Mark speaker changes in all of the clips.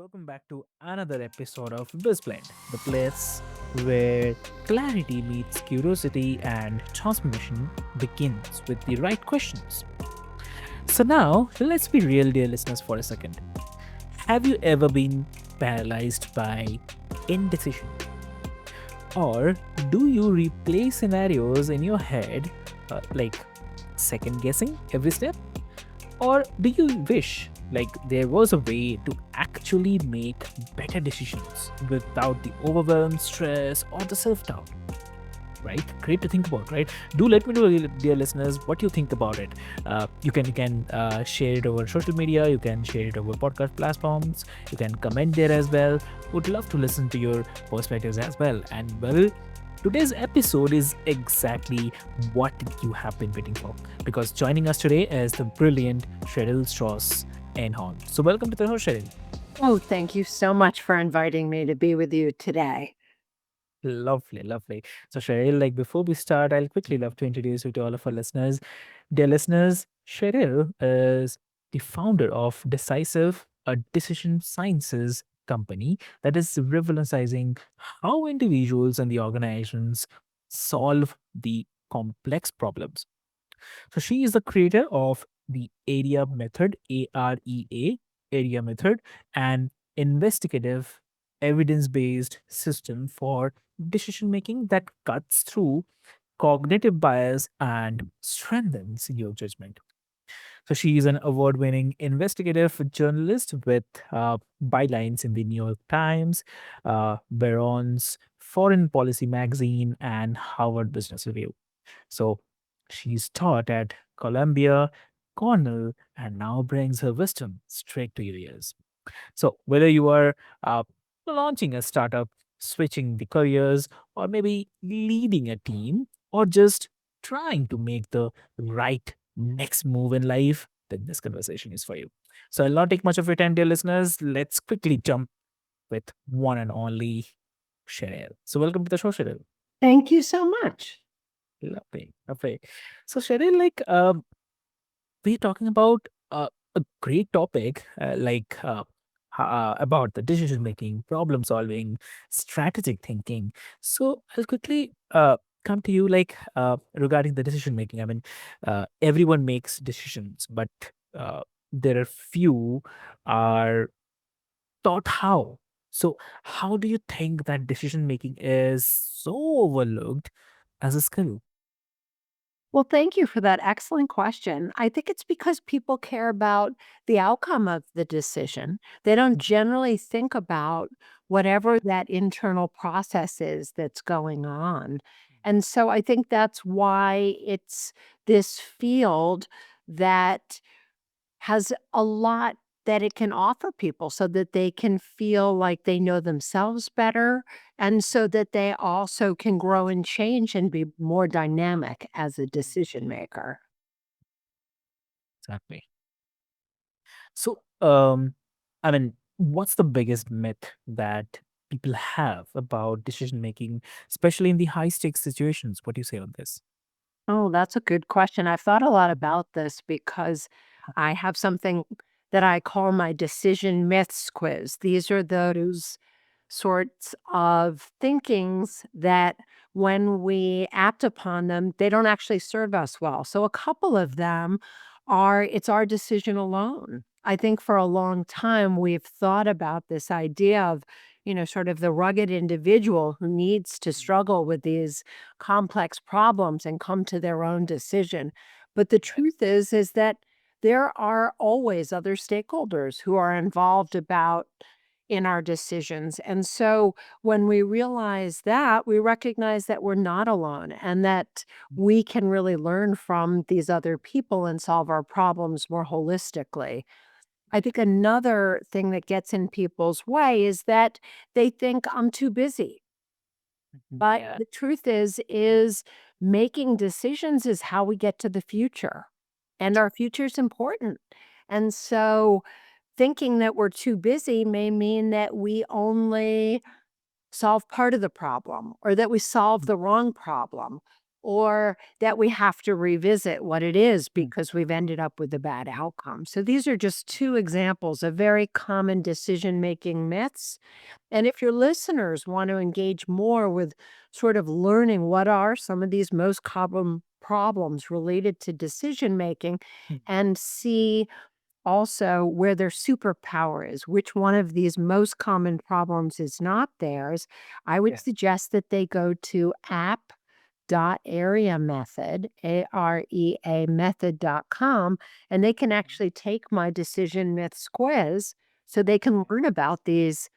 Speaker 1: welcome back to another episode of BizBlend, the place where clarity meets curiosity and transformation begins with the right questions. So, now let's be real, dear listeners, for a second. Have you ever been paralyzed by indecision? Or do you replay scenarios in your head, like second guessing every step? Or do you wish like there was a way to actually make better decisions without the overwhelm, stress, or the self-doubt? Right? Great to think about, right? Do let me know, dear listeners, what you think about it. You can share it over social media. You can share it over podcast platforms. You can comment there as well. Would love to listen to your perspectives as well. And well, today's episode is exactly what you have been waiting for because joining us today is the brilliant Cheryl Strauss Einhorn. So, welcome to the show, Cheryl.
Speaker 2: Oh, thank you so much for inviting me to be with you today.
Speaker 1: Lovely, lovely. So, Cheryl, like before we start, I'll quickly love to introduce you to all of our listeners. Dear listeners, Cheryl is the founder of Decisive, a decision sciences company that is revolutionizing how individuals and the organizations solve the complex problems. So she is the creator of the area method, area method, an investigative evidence-based system for decision making that cuts through cognitive bias and strengthens your judgment. So she is an award-winning investigative journalist with bylines in the New York Times, Barron's Foreign Policy magazine, and Harvard Business Review. So she's taught at Columbia, Cornell, and now brings her wisdom straight to your ears. So whether you are uh, launching a startup, switching the careers, or maybe leading a team, or just trying to make the right next move in life, then this conversation is for you. So I'll not take much of your time, dear listeners. Let's quickly jump with one and only Cheryl. So welcome to the show, Cheryl.
Speaker 2: Thank you so much.
Speaker 1: Lovely, lovely. So Cheryl, we're talking about a great topic about the decision making, problem solving, strategic thinking. So I'll quickly come to you regarding the decision making. I mean, everyone makes decisions, but uh, there are few are taught how. So how do you think that decision making is so overlooked as a skill?
Speaker 2: Well, thank you for that excellent question. I think it's because people care about the outcome of the decision. They don't generally think about whatever that internal process is that's going on. And so I think that's why it's this field that has a lot that it can offer people so that they can feel like they know themselves better and so that they also can grow and change and be more dynamic as a decision maker.
Speaker 1: Exactly. So, I mean, what's the biggest myth that people have about decision making, especially in the high stakes situations? What do you say on this?
Speaker 2: Oh, that's a good question. I've thought a lot about this because I have something that I call my decision myths quiz. These are those sorts of thinkings that when we act upon them, they don't actually serve us well. So a couple of them are it's our decision alone. I think for a long time we've thought about this idea of, sort of the rugged individual who needs to struggle with these complex problems and come to their own decision. But the
Speaker 1: Right.
Speaker 2: truth is that there are always other stakeholders who are involved about in our decisions. And so when we realize that, we recognize that we're not alone and that we can really learn from these other people and solve our problems more holistically. I think another thing that gets in people's way is that they think I'm too busy. But
Speaker 1: Yeah.
Speaker 2: the truth is making decisions is how we get to the future. And our future is important. And so thinking that we're too busy may mean that we only solve part of the problem or that we solve the wrong problem. or that we have to revisit what it is because we've ended up with a bad outcome. So these are just two examples of very common decision making myths. And if your listeners want to engage more with sort of learning what are some of these most common problems related to decision making
Speaker 1: Mm.
Speaker 2: and see also where their superpower is, which one of these most common problems is not theirs, I would
Speaker 1: Yeah.
Speaker 2: suggest that they go to app.area method, AREA method.com, and they can actually take my decision myths quiz so they can learn about these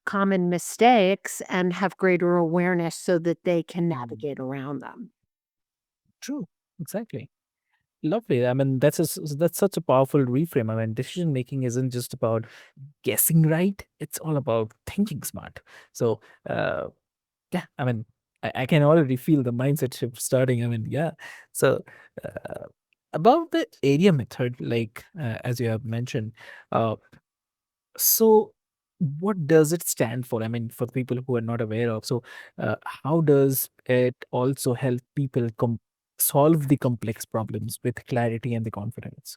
Speaker 2: common mistakes and have greater awareness so that they can
Speaker 1: Mm.
Speaker 2: navigate around them.
Speaker 1: True. Exactly. Lovely. I mean, that's such a powerful reframe. I mean, decision making isn't just about guessing right; it's all about thinking smart. So, uh, yeah, I mean, I can already feel the mindset shift starting. I mean, yeah. So, uh, about the area method, like as you have mentioned, uh, so what does it stand for? I mean, for people who are not aware of, so how does it also help people solve the complex problems with clarity and the confidence?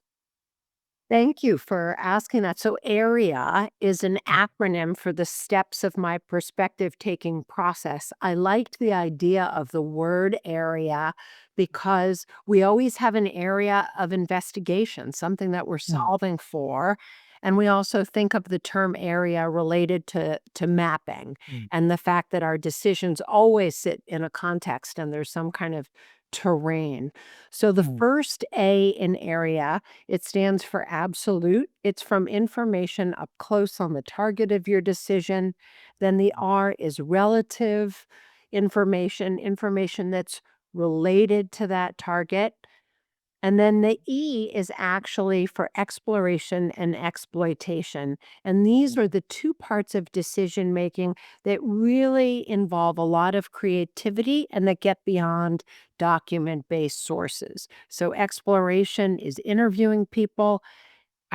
Speaker 2: Thank you for asking that. So, AREA is an acronym for the steps of my perspective taking process. I liked the idea of the word area because we always have an area of investigation, something that we're
Speaker 1: Mm,
Speaker 2: solving for. And we also think of the term area related to mapping
Speaker 1: mm,
Speaker 2: and the fact that our decisions always sit in a context and there's some kind of terrain. So, the
Speaker 1: mm,
Speaker 2: first A in area, it stands for absolute. It's from information up close on the target of your decision. Then the R is relative information, information that's related to that target. And then the E is actually for exploration and exploitation. And these
Speaker 1: mm,
Speaker 2: are the two parts of decision making that really involve a lot of creativity and that get beyond document based sources. So, exploration is interviewing people,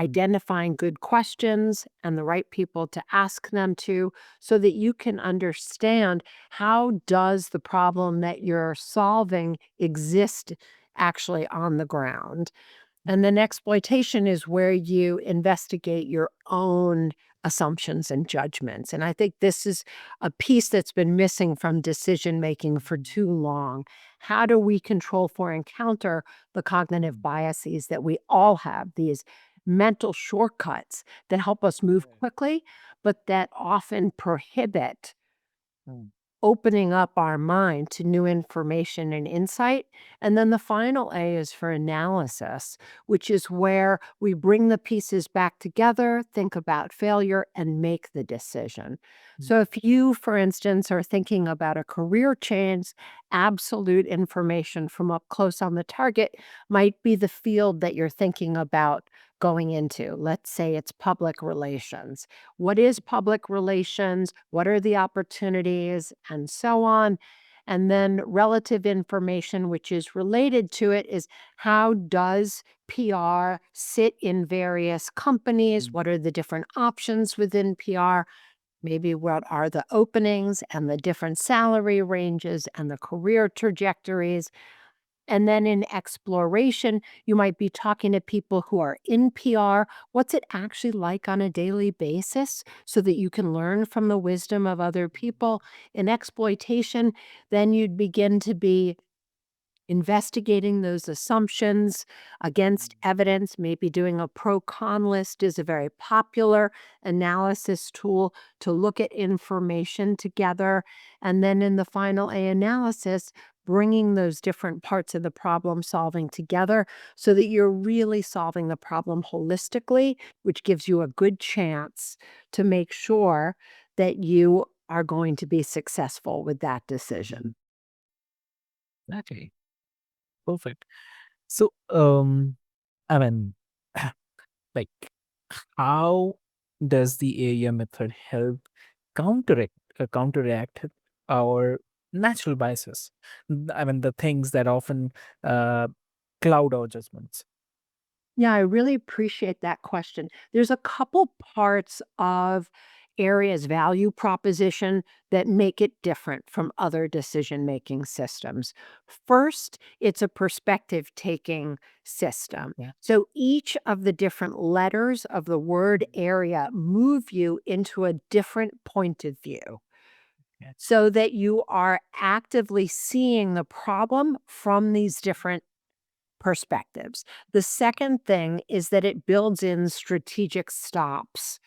Speaker 1: mm,
Speaker 2: identifying good questions and the right people to ask them to so that you can understand how does the problem that you're solving exist actually on the ground. And then exploitation is where you investigate your own assumptions and judgments. And I think this is a piece that's been missing from decision making for
Speaker 1: mm,
Speaker 2: too long. How do we control for and counter the cognitive
Speaker 1: mm,
Speaker 2: biases that we all have, these mental shortcuts that help us move
Speaker 1: yeah,
Speaker 2: quickly, but that often prohibit
Speaker 1: mm,
Speaker 2: opening up our mind to new information and insight. And then the final A is for analysis, which is where we bring the pieces back together, think about failure, and make the decision.
Speaker 1: mm,
Speaker 2: So, if you, for instance, are thinking about a career change, absolute information from up close on the target might be the field that you're thinking about going into. Let's say it's public relations. What is public relations? What are the opportunities? And so on. And then relative information, which is related to it, is how does PR sit in various companies?
Speaker 1: mm,
Speaker 2: What are the different options within PR? Maybe what are the openings and the different salary ranges and the career trajectories? And then in exploration, you might be talking to people who are in PR. What's it actually like on a daily basis so that you can learn from the wisdom of other people? In exploitation, then you'd begin to be investigating those assumptions against evidence, maybe doing a pro con list is a very popular analysis tool to look at information together. And then in the final A analysis, bringing those different parts of the problem solving together so that you're really solving the problem holistically, which gives you a good chance to make sure that you are going to be successful with that decision.
Speaker 1: exactly. Perfect. So, I mean, like, how does the area method help counteract our natural biases? I mean, the things that often uh, cloud our judgments.
Speaker 2: Yeah, I really appreciate that question. There's a couple parts of area's value proposition that make it different from other decision making systems. First, it's a perspective taking system.
Speaker 1: Yeah.
Speaker 2: So each of the different letters of the word area move you into a different point of view
Speaker 1: Yeah.
Speaker 2: so that you are actively seeing the problem from these different perspectives. The second thing is that it builds in strategic stops.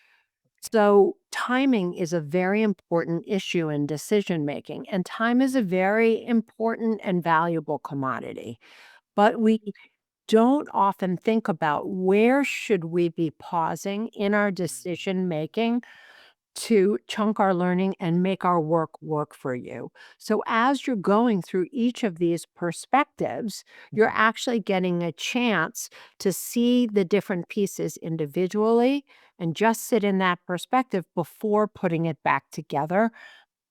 Speaker 2: So, timing is a very important issue in decision making, and time is a very important and valuable commodity. But we don't often think about where should we be pausing in our decision making to chunk our learning and make our work for you. So, as you're going through each of these perspectives, you're actually getting a chance to see the different pieces individually and just sit in that perspective before putting it back together,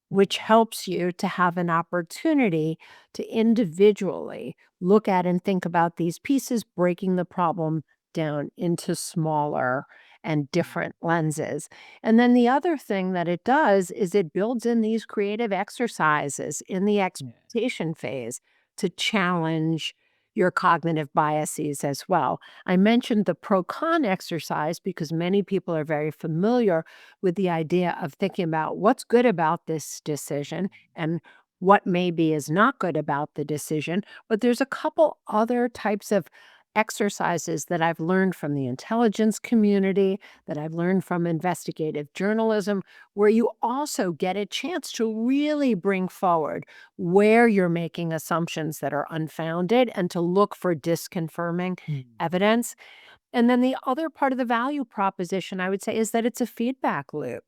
Speaker 2: which helps you to have an opportunity to individually look at and think about these pieces, breaking the problem down into smaller and different lenses. And then the other thing that it does is it builds in these creative exercises in the
Speaker 1: Yeah.
Speaker 2: expectation phase to challenge your cognitive biases as well. I mentioned the pro con exercise because many people are very familiar with the idea of thinking about what's good about this decision and what maybe is not good about the decision. But there's a couple other types of exercises that I've learned from the intelligence community, that I've learned from investigative journalism, where you also get a chance to really bring forward where you're making assumptions that are unfounded and to look for disconfirming
Speaker 1: Mm.
Speaker 2: evidence. And then the other part of the value proposition, I would say, is that it's a feedback loop.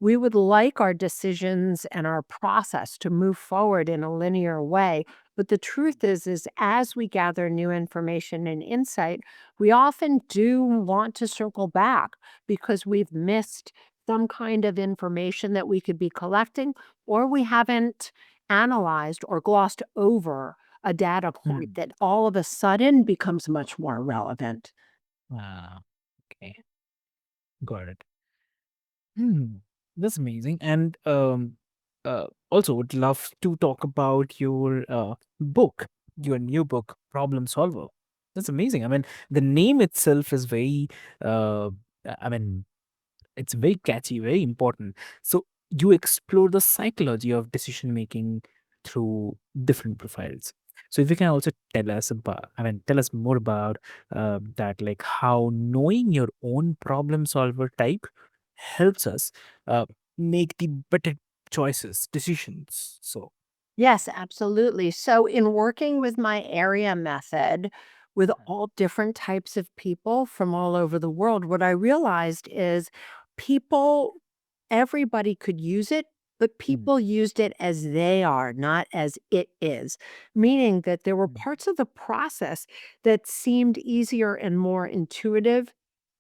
Speaker 2: We would like our decisions and our process to move forward in a linear way. But the truth is as we gather new information and insight, we often do want to circle back because we've missed some kind of information that we could be collecting, or we haven't analyzed or glossed over a data point
Speaker 1: Mm.
Speaker 2: that all of a sudden becomes much more relevant.
Speaker 1: Ah, okay. Got it. Hmm. That's amazing. And also would love to talk about your book, your new book, Problem Solver. That's amazing. I mean, the name itself is very uh I mean, it's very catchy, very important. So you explore the psychology of decision making through different profiles. So if you can also tell us about, I mean, tell us more about that, like how knowing your own problem solver type helps us uh, make the better choices, decisions. So
Speaker 2: Yes, absolutely. So, in working with my area method with all different types of people from all over the world, what I realized is people, everybody could use it, but
Speaker 1: mm,
Speaker 2: people used it as they are, not as it is, meaning that there were
Speaker 1: mm,
Speaker 2: parts of the process that seemed easier and more intuitive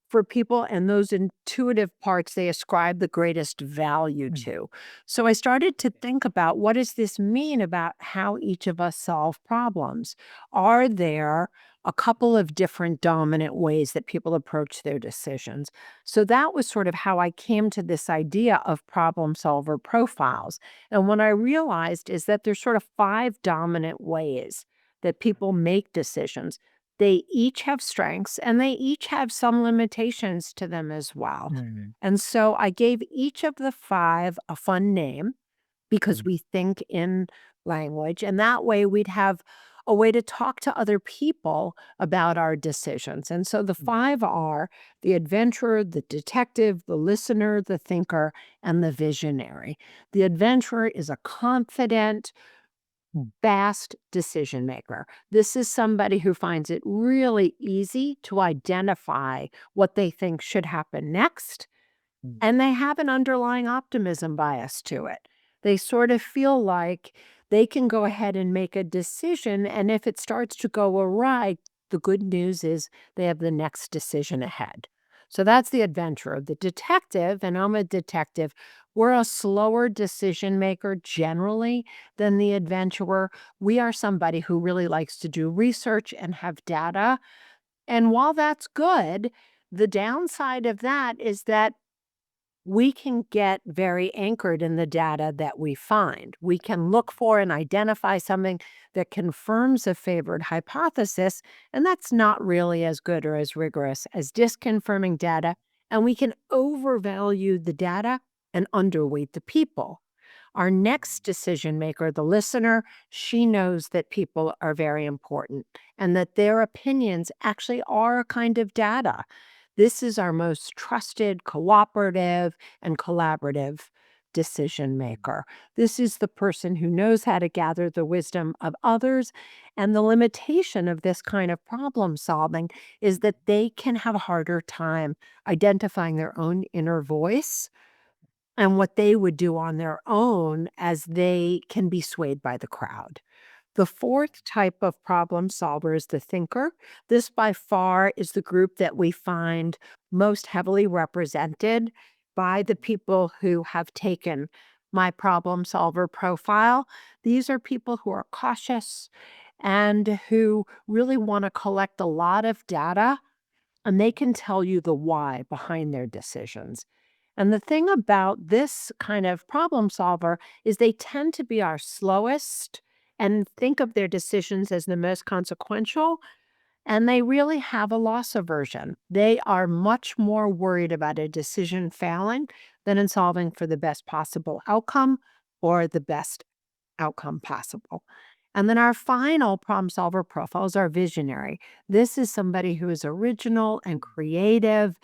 Speaker 2: for people, and those intuitive parts they ascribe the greatest value
Speaker 1: mm,
Speaker 2: to. So I started to think about what does this mean about how each of us solve problems? Are there a couple of different dominant ways that people approach their decisions? So that was sort of how I came to this idea of problem solver profiles. And what I realized is that there's sort of five dominant ways that people make decisions. They each have strengths and they each have some limitations to them as well.
Speaker 1: mm,
Speaker 2: And so I gave each of the five a fun name because
Speaker 1: mm,
Speaker 2: we think in language. And that way we'd have a way to talk to other people about our decisions. And so the
Speaker 1: mm,
Speaker 2: five are the adventurer, the detective, the listener, the thinker, and the visionary. The adventurer is a confident,
Speaker 1: mm,
Speaker 2: fast decision maker. This is somebody who finds it really easy to identify what they think should happen next,
Speaker 1: mm,
Speaker 2: and they have an underlying optimism bias to it. They sort of feel like they can go ahead and make a decision, and if it starts to go awry, the good news is they have the next decision ahead. So that's the adventurer. The detective, and I'm a detective, we're a slower decision maker generally than the adventurer. We are somebody who really likes to do research and have data. And while that's good, the downside of that is that we can get very anchored in the data that we find. We can look for and identify something that confirms a favored hypothesis, and that's not really as good or as rigorous as disconfirming data. And we can overvalue the data and underweight the people. Our next decision maker, the listener, she knows that people are very important and that their opinions actually are a kind of data. This is our most trusted, cooperative, and collaborative decision maker. This is the person who knows how to gather the wisdom of others. And the limitation of this kind of problem solving is that they can have a harder time identifying their own inner voice and what they would do on their own, as they can be swayed by the crowd. The fourth type of problem solver is the thinker. This, by far, is the group that we find most heavily represented by the people who have taken my problem solver profile. These are people who are cautious and who really want to collect a lot of data, and they can tell you the why behind their decisions. And the thing about this kind of problem solver is they tend to be our slowest and think of their decisions as the most consequential. And they really have a loss aversion. They are much more worried about a decision failing than in solving for the best possible outcome or the best outcome possible. And then our final problem solver profile is our visionary. This is somebody who is original and creative,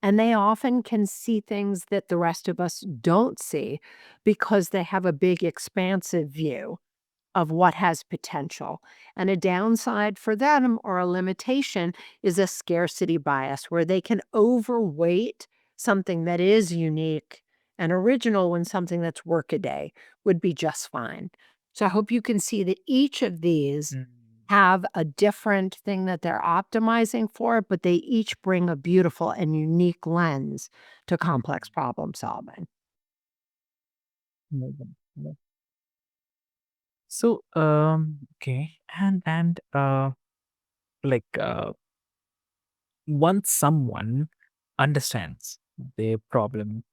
Speaker 2: and they often can see things that the rest of us don't see because they have a big, expansive view of what has potential. And a downside for them, or a limitation, is a scarcity bias where they can overweight something that is unique and original when something that's workaday would be just fine. So I hope you can see that each of these
Speaker 1: Mm.
Speaker 2: have a different thing that they're optimizing for, but they each bring a beautiful and unique lens to complex problem solving.
Speaker 1: Amazing. Yeah. So, okay, and like once someone understands their problem,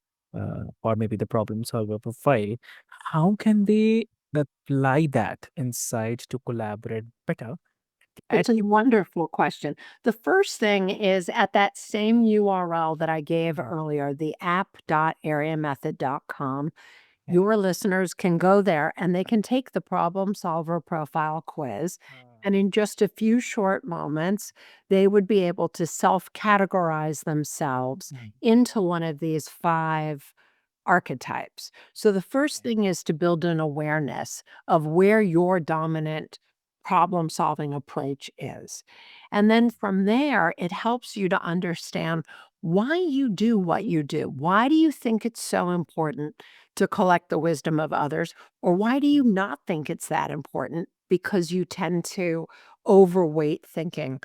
Speaker 1: or maybe the problem solver profile, how can they apply that insight to collaborate better at
Speaker 2: It's a
Speaker 1: the
Speaker 2: wonderful question. The first thing is at that same URL that I gave earlier, the app.areamethod.com.
Speaker 1: yeah.
Speaker 2: Your listeners can go there and they can take the problem solver profile quiz. And in just a few short moments, they would be able to self categorize themselves
Speaker 1: Mm.
Speaker 2: into one of these five archetypes. So the first
Speaker 1: Okay.
Speaker 2: thing is to build an awareness of where your dominant problem solving approach is. And then from there, it helps you to understand why you do what you do. Why do you think it's so important to collect the wisdom of others? Or why do you not think it's that important? Because you tend to overweight thinking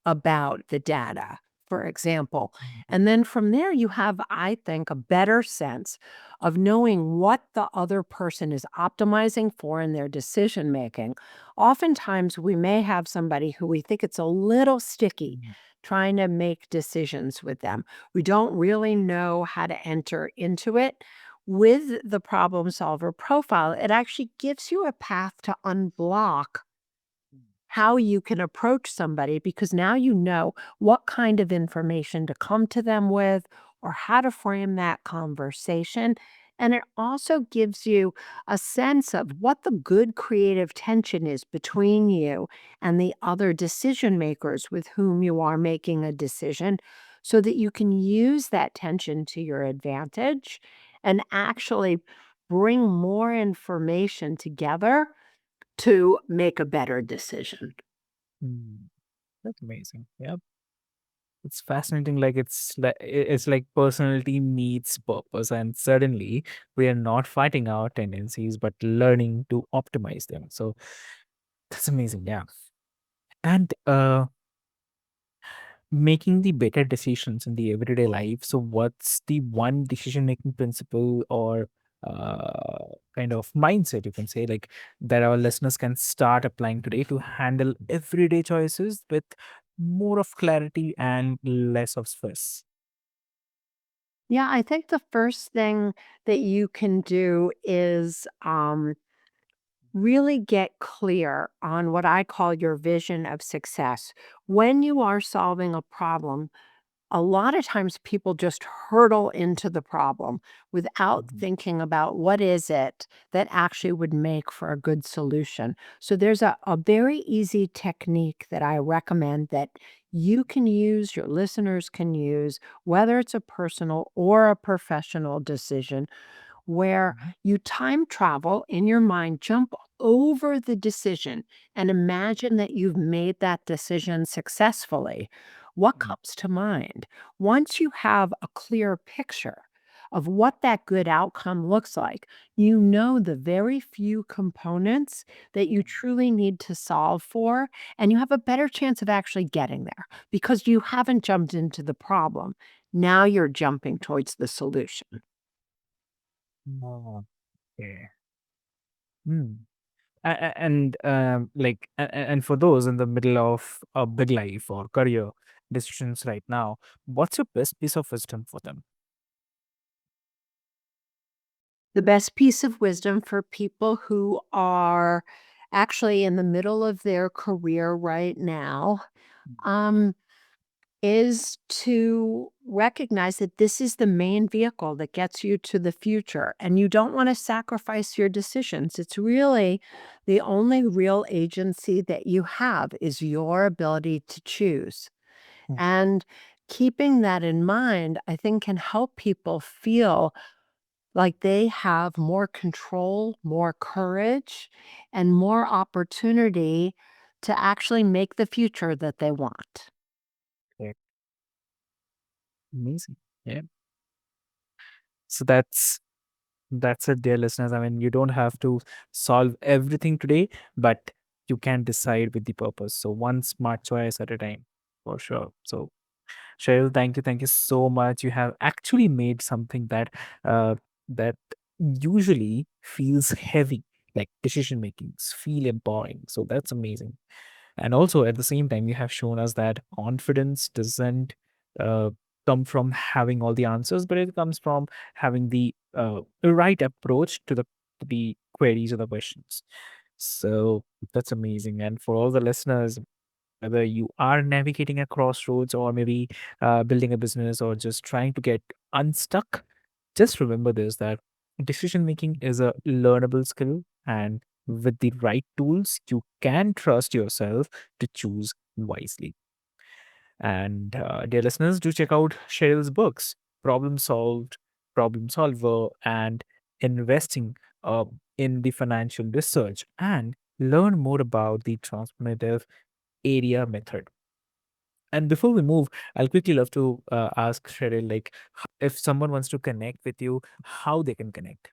Speaker 2: about the data, for example.
Speaker 1: Mm.
Speaker 2: And then from there, you have, I think, a better sense of knowing what the other person is optimizing for in their decision making. Oftentimes, we may have somebody who we think it's a little sticky
Speaker 1: Mm.
Speaker 2: trying to make decisions with them. We don't really know how to enter into it. With the problem solver profile, it actually gives you a path to unblock how you can approach somebody, because now you know what kind of information to come to them with or how to frame that conversation. And it also gives you a sense of what the good creative tension is between you and the other decision makers with whom you are making a decision, so that you can use that tension to your advantage and actually bring more information together to make a better decision.
Speaker 1: Mm. That's amazing. Yeah. It's fascinating. Like it's like personality meets purpose, and suddenly we are not fighting our tendencies, but learning to optimize them. So that's amazing. Yeah. And making the better decisions in the everyday life. So what's the one decision making principle or kind of mindset you can say, like, that our listeners can start applying today to handle everyday choices with more of clarity and less of stress?
Speaker 2: Yeah, I think the first thing that you can do is really get clear on what I call your vision of success. When you are solving a problem, a lot of times people just hurtle into the problem without
Speaker 1: Mhm.
Speaker 2: thinking about what is it that actually would make for a good solution. So there's a very easy technique that I recommend that you can use, your listeners can use, whether it's a personal or a professional decision, where
Speaker 1: Mhm.
Speaker 2: you time travel in your mind, jump over the decision and imagine that you've made that decision successfully. What
Speaker 1: Mm.
Speaker 2: comes to mind? Once you have a clear picture of what that good outcome looks like, you know the very few components that you truly need to solve for, and you have a better chance of actually getting there because you haven't jumped into the problem. Now you're jumping towards the solution.
Speaker 1: Oh, okay. Hmm. And and for those in the middle of a big life or career decisions right now, what's your best piece of wisdom for them?
Speaker 2: The best piece of wisdom for people who are actually in the middle of their career right now, um, is to recognize that this is the main vehicle that gets you to the future, and you don't wanna sacrifice your decisions. It's really the only real agency that you have is your ability to choose,
Speaker 1: Mm.
Speaker 2: and keeping that in mind, I think, can help people feel like they have more control, more courage, and more opportunity to actually make the future that they want.
Speaker 1: Okay, amazing. Yeah. So that's it, dear listeners. I mean, you don't have to solve everything today, but you can decide with the purpose. So one smart choice at a time, for sure. So Cheryl, thank you so much. You have actually made something that usually feels heavy, like decision makings, feel empowering. So that's amazing. And also at the same time, you have shown us that confidence doesn't uh, come from having all the answers, but it comes from having the right approach to the queries or the questions. So that's amazing. And for all the listeners, whether you are navigating a crossroads or maybe building a business or just trying to get unstuck, just remember this, that decision making is a learnable skill. And with the right tools, you can trust yourself to choose wisely. And dear listeners, do check out Cheryl's books, Problem Solved, Problem Solver, and Investing in the Financial Research, and learn more about the transformative area method. And before we move, I'll quickly love to ask Cheryl, like, if someone wants to connect with you, how they can connect.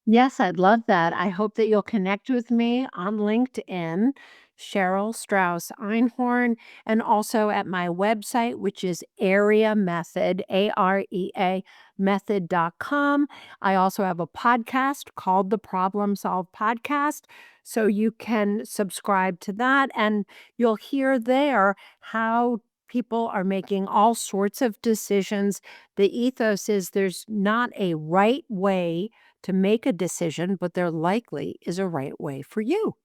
Speaker 2: Yes, I'd love that. I hope that you'll connect with me on LinkedIn, Cheryl Strauss Einhorn, and also at my website, which is Area Method, AREA method.com. I also have a podcast called the Problem Solve Podcast. So you can subscribe to that, and you'll hear there how people are making all sorts of decisions. The ethos is there's not a right way to make a decision, but there likely is a right way for you.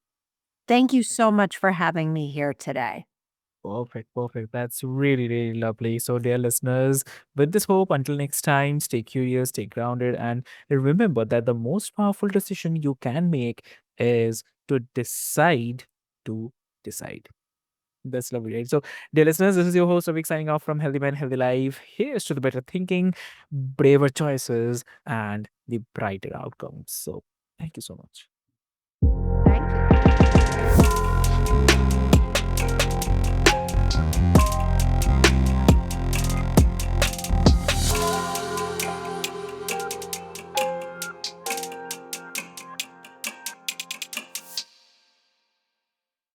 Speaker 2: Thank you so much for having me here today.
Speaker 1: Perfect, perfect. That's really, really lovely. So, dear listeners, with this hope, until next time, stay curious, stay grounded, and remember that the most powerful decision you can make is to decide to decide. That's lovely, right? So, dear listeners, this is your host, Avik, signing off from Healthy Man, Healthy Life. Here's to the better thinking, braver choices, and the brighter outcomes. So, thank you so much.
Speaker 2: Thank you.